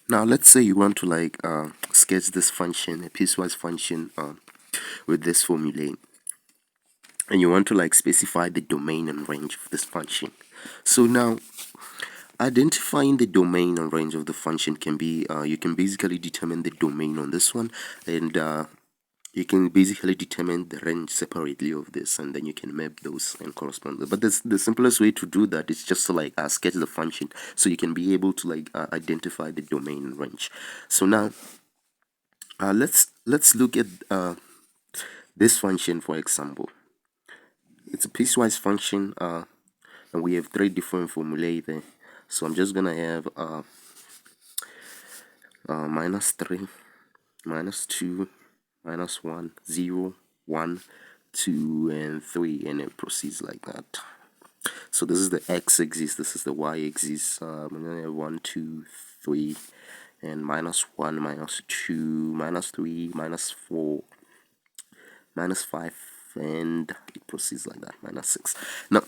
Now let's say you want to sketch this function, a piecewise function, with this formulae, and you want to specify the domain and range of this function. So now identifying the domain and range of the function can be, you can basically determine the domain on this one, and you can basically determine the range separately of this, and then you can map those and correspond. But the simplest way to do that is just to sketch the function, so you can be able to identify the domain and range. So now let's look at this function. For example, it's a piecewise function, and we have three different formulae there. So I'm just gonna have -3, -2, -1, 0, 1, 2, and 3, and it proceeds like that. So this is the x-axis, this is the y-axis. I'm gonna have 1, 2, 3, and -1, -2, -3, -4, -5, and it proceeds like that, -6. Now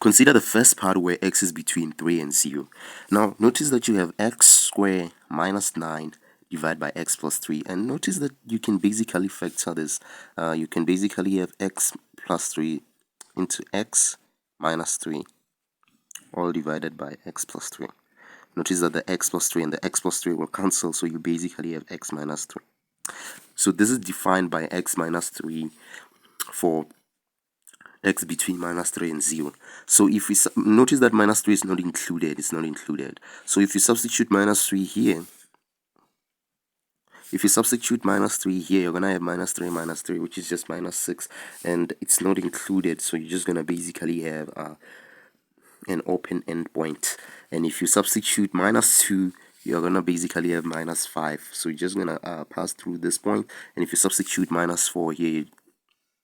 consider the first part where x is between 3 and 0. Now notice that you have x squared minus 9 divided by x plus 3, and notice that you can basically factor this. You can basically have x plus 3 into x minus 3, all divided by x plus 3. Notice that the x plus 3 and the x plus 3 will cancel, so you basically have x minus 3. So this is defined by x minus 3 for x between -3 and 0. So if we notice that -3 is not included, it's not included. So if you substitute -3 here, you're gonna have -3 -3, which is just -6, and it's not included, so you're just gonna basically have an open endpoint. And if you substitute -2, you're gonna basically have -5, so you're just gonna pass through this point. And if you substitute -4 here,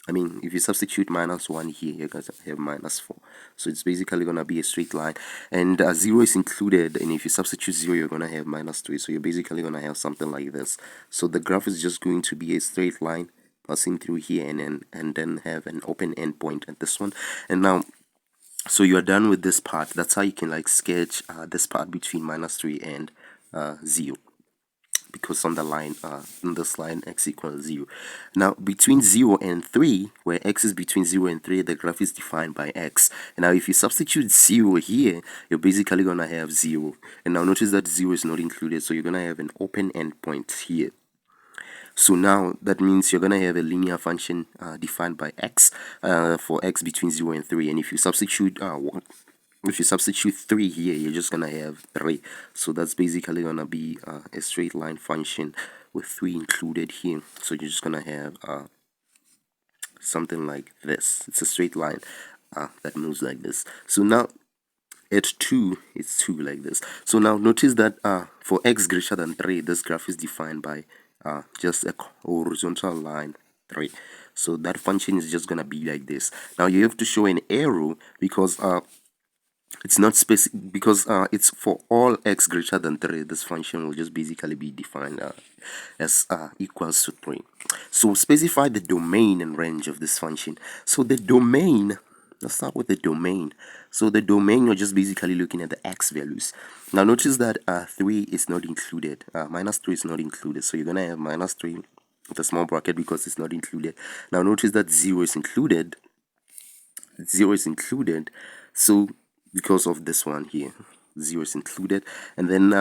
if you substitute -1 here, you're going to have -4. So it's basically going to be a straight line. And 0 is included, and if you substitute 0, you're going to have -3. So you're basically going to have something like this. So the graph is just going to be a straight line passing through here, and then have an open endpoint at this one. And now, so you're done with this part. That's how you can sketch this part between -3 and 0. Because on the line, in this line, x equals 0. Now between 0 and 3, where x is between 0 and 3, the graph is defined by x. And now if you substitute 0 here, you're basically gonna have 0. And now notice that 0 is not included, so you're gonna have an open endpoint here. So now that means you're gonna have a linear function defined by x, for x between 0 and 3. And if you substitute 3 here, you're just gonna have 3. So that's basically gonna be a straight line function with 3 included here. So you're just gonna have something like this. It's a straight line that moves like this. So now at 2, it's 2 like this. So now notice that for x greater than 3, this graph is defined by just a horizontal line 3. So that function is just gonna be like this. Now you have to show an arrow because it's not specific, because it's for all x greater than 3. This function will just basically be defined as equals to 3. So specify the domain and range of this function. So the domain, let's start with the domain. So the domain, you're just basically looking at the x values. Now notice that 3 is not included, -3 is not included, so you're gonna have -3 with a small bracket because it's not included. Now notice that 0 is included. 0 is included, so because of this one here, 0 is included. And then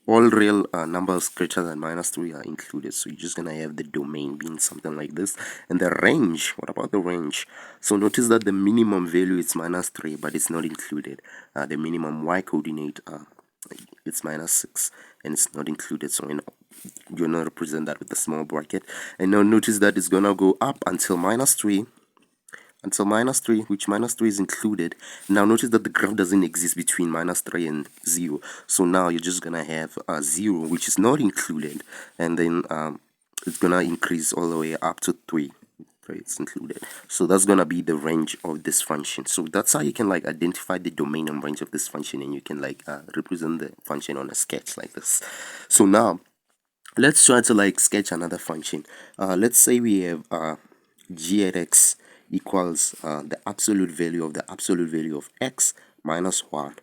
all real numbers greater than -3 are included, so you're just gonna have the domain being something like this. And the range, what about the range? So notice that the minimum value is -3, but it's not included. The minimum y coordinate, it's -6, and it's not included, so you're gonna represent that with a small bracket. And now notice that it's gonna go up until -3, which -3 is included. Now notice that the graph doesn't exist between -3 and 0. So now you're just gonna have 0, which is not included, and then it's gonna increase all the way up to 3. It's included. So that's gonna be the range of this function. So that's how you can identify the domain and range of this function, and you can represent the function on a sketch like this. So now let's try to sketch another function. Let's say we have g at x equals the absolute value of x minus 1.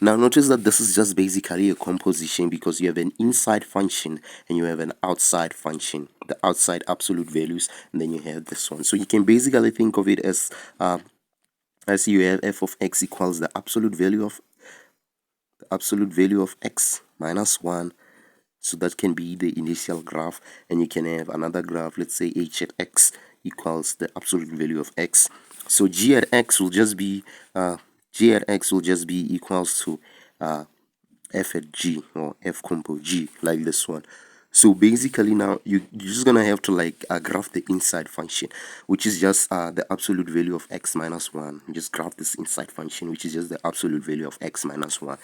Now notice that this is just basically a composition because you have an inside function and you have an outside function, the outside absolute values, and then you have this one. So you can basically think of it as you have f of x equals the absolute value of x minus 1. So that can be the initial graph, and you can have another graph, let's say h at x equals the absolute value of x. So g at x will just be equals to f at g, or f compo g, like this one. So basically now you're just gonna have to like graph the inside function, which is just the absolute value of x minus 1. You just graph this inside function, which is just the absolute value of x minus 1.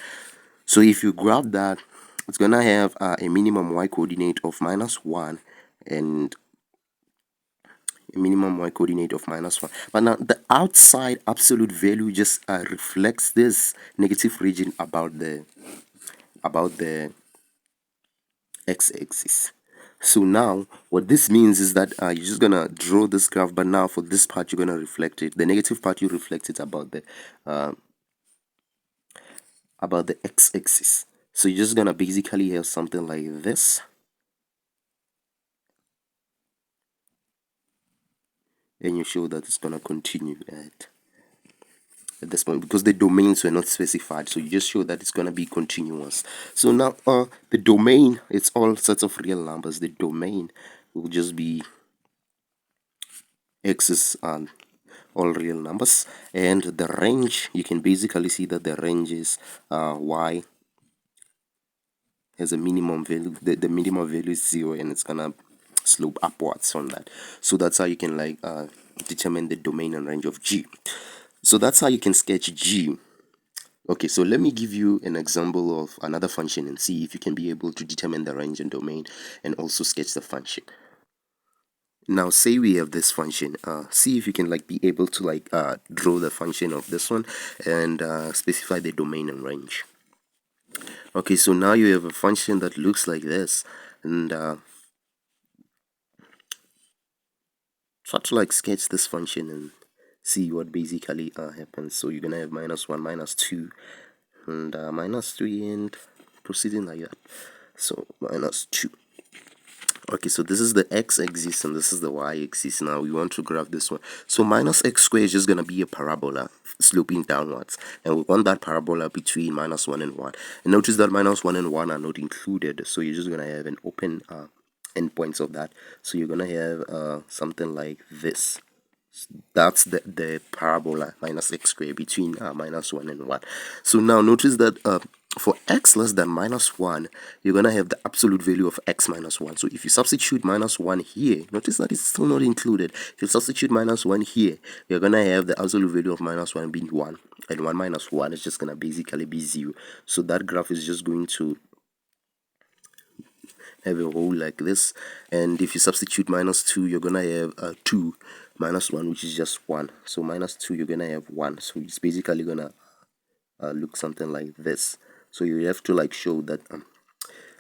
So if you graph that, it's gonna have a minimum y coordinate of minus 1 and a minimum y coordinate of minus 1. But now the outside absolute value just reflects this negative region about the x-axis. So now what this means is that you're just gonna draw this graph, but now for this part you're gonna reflect it, the negative part you reflect it about the x-axis. So you're just gonna basically have something like this, and you show that it's gonna continue at this point because the domains were not specified, so you just show that it's gonna be continuous. So now the domain, it's all sorts of real numbers. The domain will just be x's and all real numbers, and the range, you can basically see that the range is y has a minimum value. The minimum value is 0, and it's gonna slope upwards from that. So that's how you can like determine the domain and range of g. So that's how you can sketch g. Okay, so let me give you an example of another function and see if you can be able to determine the range and domain and also sketch the function. Now say we have this function, see if you can like be able to like draw the function of this one and specify the domain and range. Okay, so now you have a function that looks like this, and try to like sketch this function and see what basically happens. So you're gonna have minus 1, minus 2, and minus 3, and proceeding like that. So minus 2. Okay, so this is the x-axis and this is the y-axis. Now we want to graph this one. So minus x squared is just going to be a parabola sloping downwards, and we want that parabola between minus 1 and 1. And notice that minus 1 and 1 are not included, so you're just going to have an open endpoints of that. So you're going to have something like this. That's the parabola minus x squared between minus 1 and 1. So now notice that for x less than minus 1, you're gonna have the absolute value of x minus 1. So if you substitute minus 1 here, notice that it's still not included. If you substitute minus 1 here, you're gonna have the absolute value of minus 1 being 1, and 1 minus 1 is just gonna basically be 0. So that graph is just going to have a hole like this. And if you substitute minus 2, you're gonna have 2 minus 1, which is just 1. So minus 2, you're gonna have 1. So it's basically gonna look something like this. So you have to like show that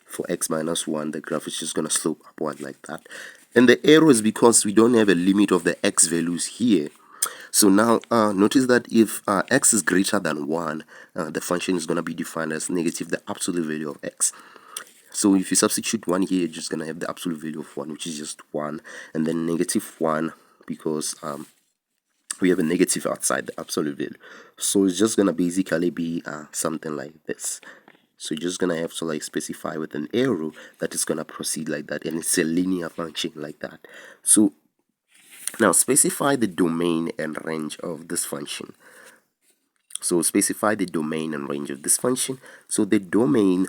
for x minus 1, the graph is just gonna slope upward like that. And the arrow is because we don't have a limit of the x values here. So now notice that if x is greater than 1, the function is gonna be defined as negative the absolute value of x. So if you substitute 1 here, you're just gonna have the absolute value of 1, which is just 1, and then negative 1 because we have a negative outside the absolute value. So it's just gonna basically be something like this. So you're just gonna have to like specify with an arrow that is gonna proceed like that, and it's a linear function like that. So now specify the domain and range of this function. So specify the domain and range of this function. So the domain,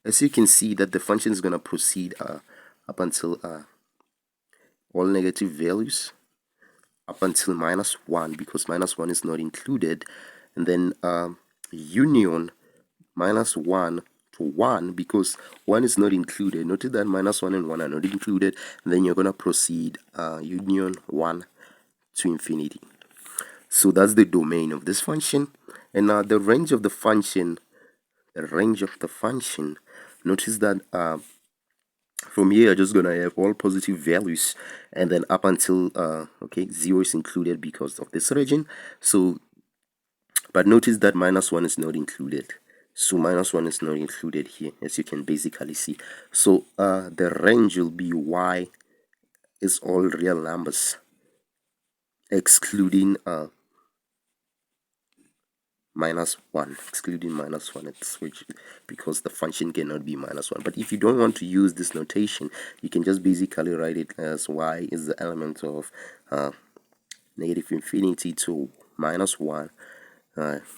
as you can see, that the function is gonna proceed up until all negative values up until minus 1, because minus 1 is not included, and then union minus 1 to 1 because 1 is not included. Notice that minus 1 and 1 are not included, and then you're going to proceed union 1 to infinity. So that's the domain of this function. And now the range of the function, notice that From here you're just gonna have all positive values, and then up until okay, 0 is included because of this region. So but notice that -1 is not included. So -1 is not included here, as you can basically see. So the range will be y is all real numbers, excluding -1, excluding -1. It's which, because the function cannot be -1. But if you don't want to use this notation, you can just basically write it as y is the element of negative infinity to -1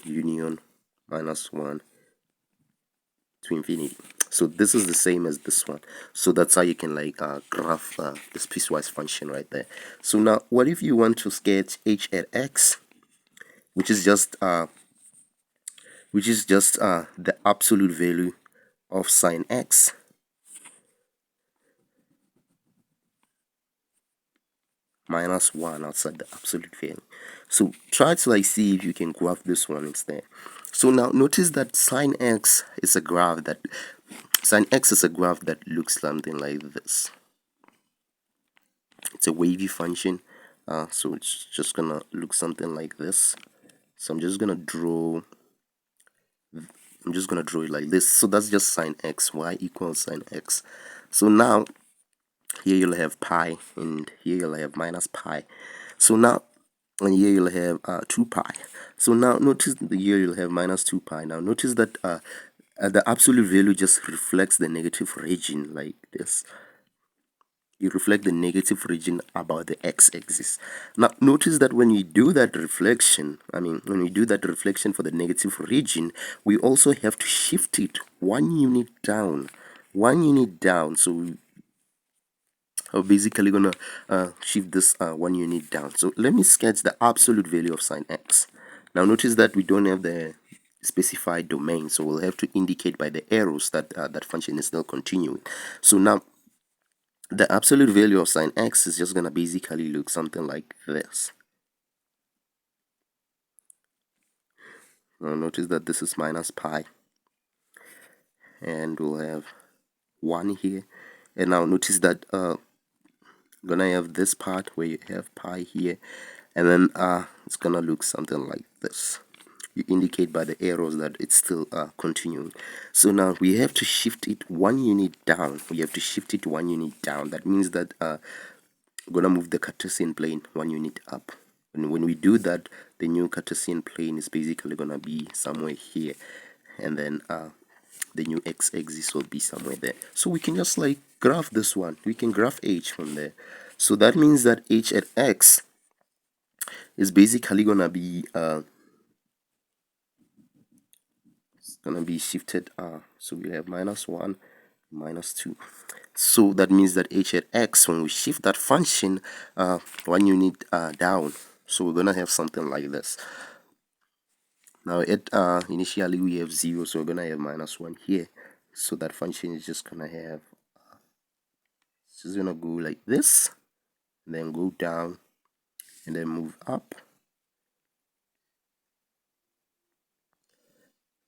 union -1 to infinity. So this is the same as this one. So that's how you can like graph this piecewise function right there. So now what if you want to sketch h at x, which is just the absolute value of sine x -1 outside the absolute value. So try to like see if you can graph this one instead. So now notice that sine x is a graph that looks something like this. It's a wavy function, so it's just gonna look something like this. So I'm just gonna draw it like this. So that's just sine x, y equals sine x. So now here you'll have pi, and here you'll have minus pi. So now, and here you'll have 2 pi. So now notice the here you'll have minus 2 pi. Now notice that the absolute value just reflects the negative region like this. You reflect the negative region about the x-axis. Now notice that when you do that reflection, when we do that reflection for the negative region, we also have to shift it 1 unit down. 1 unit down. So we're basically gonna shift this 1 unit down. So let me sketch the absolute value of sine x. Now notice that we don't have the specified domain, so we'll have to indicate by the arrows that that function is still continuing. So now the absolute value of sine x is just gonna basically look something like this. Now notice that this is minus pi, and we'll have 1 here. And now notice that gonna have this part where you have pi here, and then it's gonna look something like this. You indicate by the arrows that it's still continuing. So now we have to shift it 1 unit down. That means that we're gonna move the Cartesian plane 1 unit up. And when we do that, the new Cartesian plane is basically gonna be somewhere here, and then the new x-axis will be somewhere there. So we can just like graph this one. We can graph h from there. So that means that h at x is basically gonna be shifted. So we have -1, -2. So that means that h at x, when we shift that function 1 unit down, so we're gonna have something like this. Now at initially we have 0, so we're gonna have -1 here. So that function is just gonna have it's just gonna go like this, then go down, and then move up,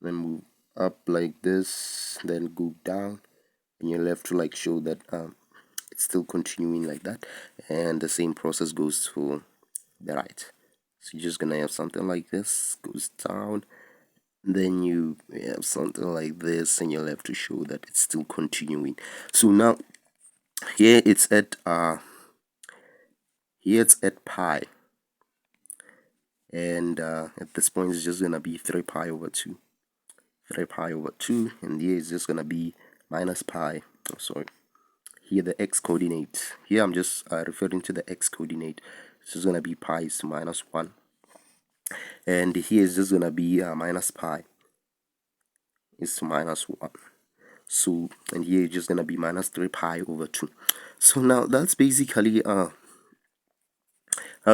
then move up like this, then go down, and you'll have to like show that it's still continuing like that, and the same process goes to the right. So you're just gonna have something like this, goes down, then you have something like this, and you'll have to show that it's still continuing. So now here it's at pi, and at this point it's just gonna be 3 pi over 2, and here it's just gonna be minus pi. Oh, sorry. Here the x coordinate. Here I'm just referring to the x coordinate. It's just gonna be pi is to -1, and here is just gonna be minus pi is to -1. So, and here it's just gonna be minus 3 pi over 2. So now that's basically how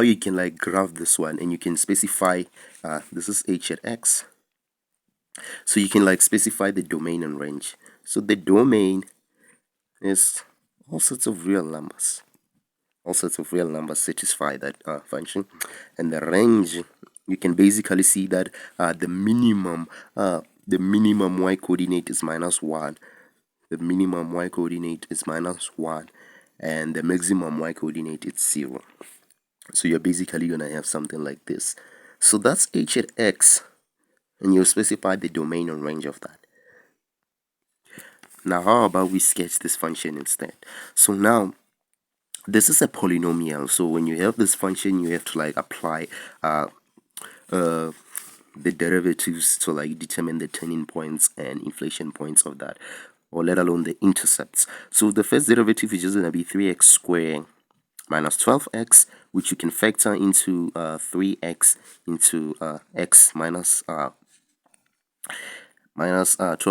you can like graph this one, and you can specify this is h at x. So you can like specify the domain and range. So the domain is all sorts of real numbers. All sorts of real numbers satisfy that function, and the range, you can basically see that the minimum y coordinate is -1, the minimum y coordinate is -1, and the maximum y coordinate is 0. So you're basically gonna have something like this. So that's h at x, and you specify the domain and range of that. Now how about we sketch this function instead? So now this is a polynomial, so when you have this function you have to like apply the derivatives to like determine the turning points and inflection points of that, or let alone the intercepts. So the first derivative is just going to be 3x squared minus 12x, which you can factor into 3x into x minus 12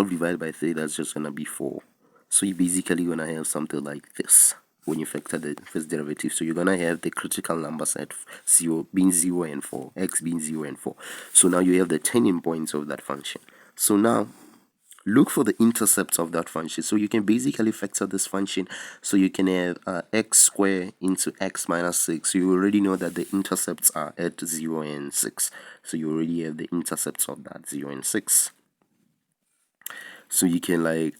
divided by 3. That's just going to be 4. So you're basically going to have something like this when you factor the first derivative. So you're going to have the critical numbers at 0 being 0 and 4, x being 0 and 4. So now you have the turning points of that function. So now look for the intercepts of that function. So you can basically factor this function. So you can have x squared into x minus 6. So you already know that the intercepts are at 0 and 6. So you already have the intercepts of that 0 and 6. So you can like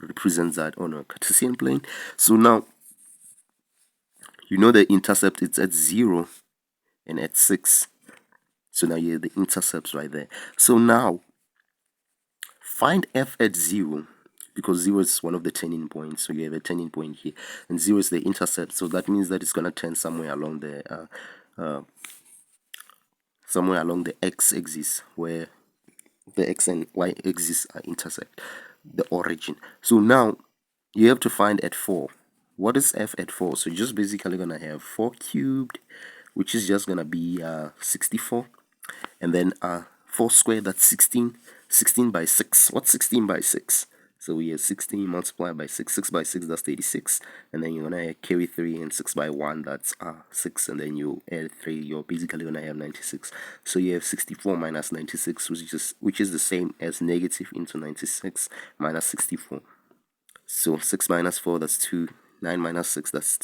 represent that on a Cartesian plane. So now you know the intercept is at 0 and at 6. So now you have the intercepts right there. So now find f at 0, because 0 is one of the turning points. So you have a turning point here, and 0 is the intercept. So that means that it's gonna turn somewhere along the x-axis, where the x and y axis are intersect, the origin. So now you have to find at 4. What is f at 4? So you're just basically gonna have 4 cubed, which is just gonna be 64, and then 4 squared, that's 16. 16 by 6. What's 16 by 6? So we have 16 multiplied by 6. 6 by 6, that's 36. And then you're gonna carry 3, and 6 by 1, that's 6. And then you add 3, you're basically gonna have 96. So you have 64 minus 96, which is the same as negative into 96 minus 64. So 6 minus 4, that's 2. 9 minus 6, that's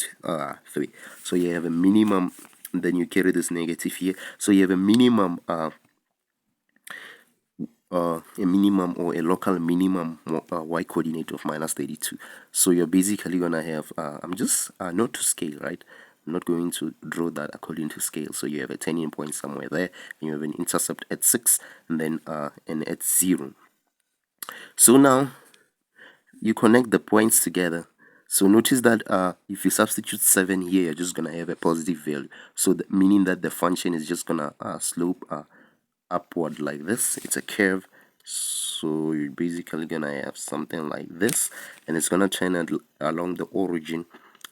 3. So you have a minimum, and then you carry this negative here. So you have a minimum or a local minimum y coordinate of minus 32. So you're basically gonna have I'm just not to scale, right? I'm not going to draw that according to scale. So you have a turning point somewhere there, and you have an intercept at 6, and then and at 0. So now you connect the points together. So notice that if you substitute 7 here, you're just gonna have a positive value. So meaning that the function is just gonna slope upward like this. It's a curve. So you're basically gonna have something like this, and it's gonna turn along the origin.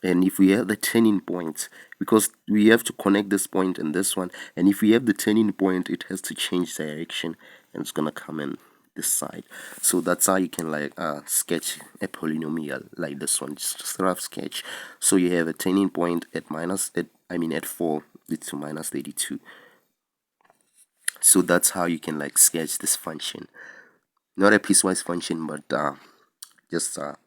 And if we have the turning point, because we have to connect this point and this one, and if we have the turning point, it has to change direction, and it's gonna come in this side. So that's how you can like sketch a polynomial like this one, just a rough sketch. So you have a turning point at at 4 to minus 32. So that's how you can like sketch this function. Not a piecewise function, but just a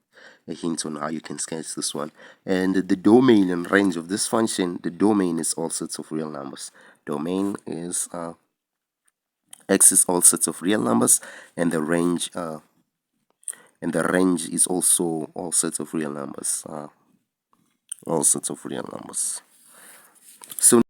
hint on how you can sketch this one. And the domain and range of this function, the domain is all sets of real numbers. Domain is x is all sets of real numbers, and the range is also all sets of real numbers. All sets of real numbers. So